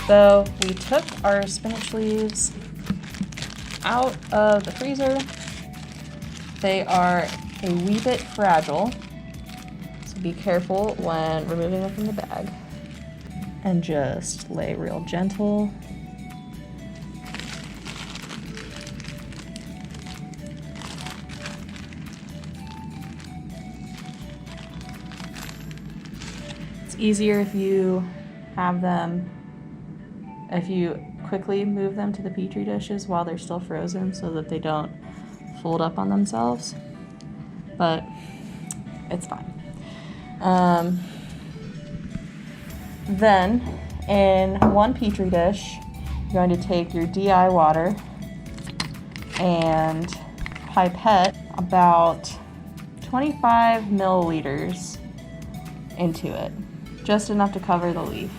So we took our spinach leaves out of the freezer. They are a wee bit fragile, so be careful when removing them from the bag. And just lay real gentle. It's easier if you have them, if you quickly move them to the petri dishes while they're still frozen so that they don't fold up on themselves, but it's fine. Then in one petri dish, you're going to take your DI water and pipette about 25 milliliters into it, just enough to cover the leaf.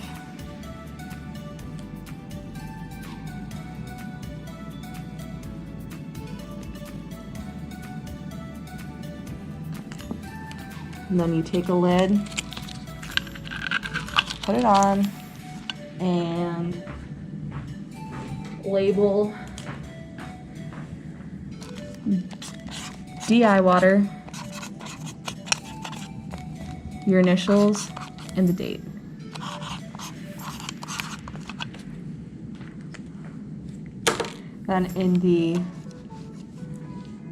And then you take a lid, put it on, and label DI water, your initials, and the date. Then in the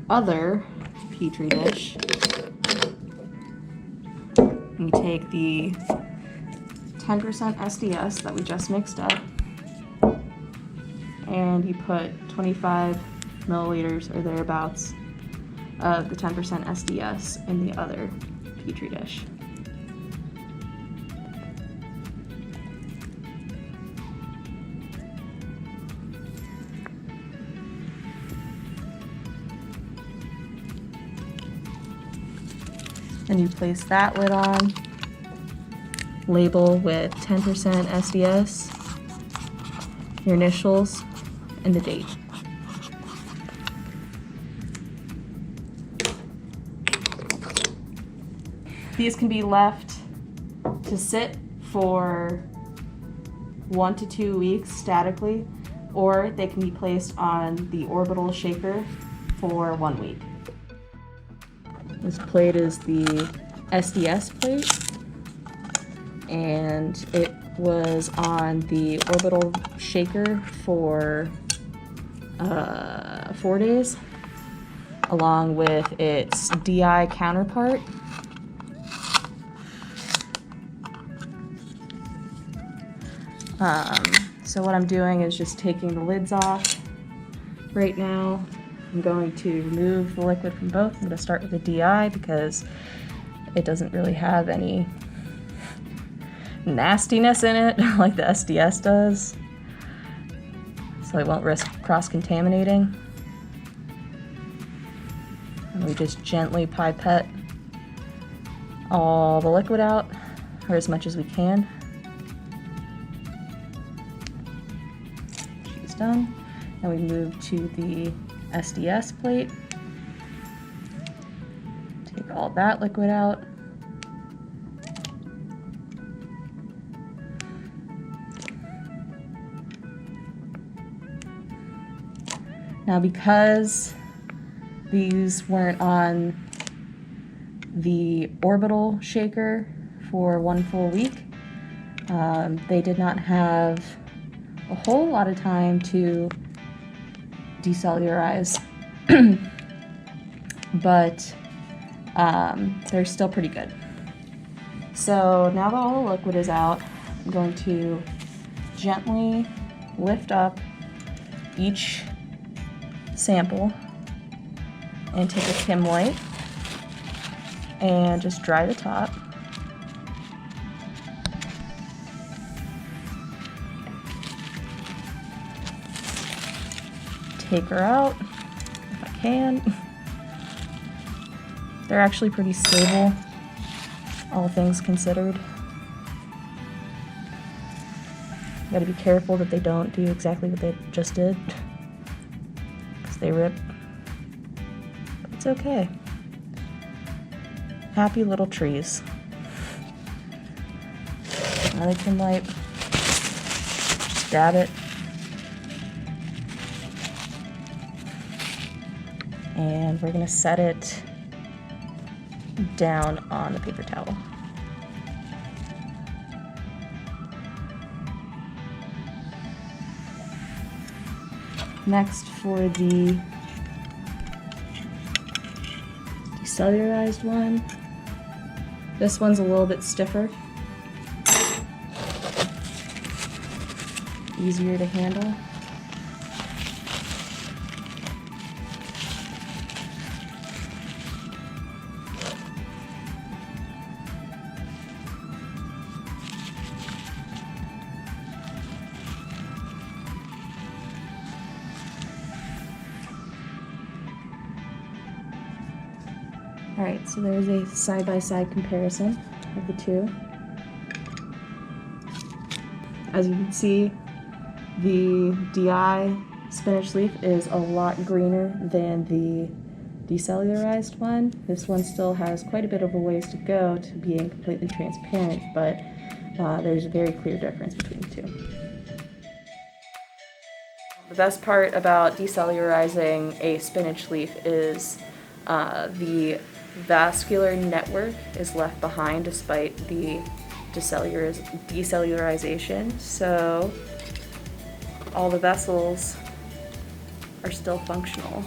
other petri dish, you take the 10% SDS that we just mixed up, and you put 25 milliliters or thereabouts of the 10% SDS in the other petri dish. And you place that lid on, label with 10% SDS, your initials, and the date. These can be left to sit for 1 to 2 weeks statically, or they can be placed on the orbital shaker for 1 week. This plate is the SDS plate, and it was on the orbital shaker for 4 days, along with its DI counterpart. So what I'm doing is just taking the lids off right now. I'm going to remove the liquid from both. I'm going to start with the DI because it doesn't really have any nastiness in it like the SDS does, so I won't risk cross-contaminating. And we just gently pipette all the liquid out, or as much as we can. She's done. And we move to the SDS plate. Take all that liquid out. Now, because these weren't on the orbital shaker for 1 full week, they did not have a whole lot of time to decellularize, but they're still pretty good. So now that all the liquid is out, I'm going to gently lift up each sample and take a Kim wipe and just dry the top. Take her out if I can. They're actually pretty stable, all things considered. You gotta be careful that they don't do exactly what they just did, because they rip. But it's okay. Happy little trees. Another Kim wipe. Just dab it. And we're going to set it down on the paper towel. Next, for the decellularized one, this one's a little bit stiffer, easier to handle. Alright, so there's a side-by-side comparison of the two. As you can see, the DI spinach leaf is a lot greener than the decellularized one. This one still has quite a bit of a ways to go to being completely transparent, but there's a very clear difference between the two. The best part about decellularizing a spinach leaf is the vascular network is left behind despite the decellularization, so all the vessels are still functional.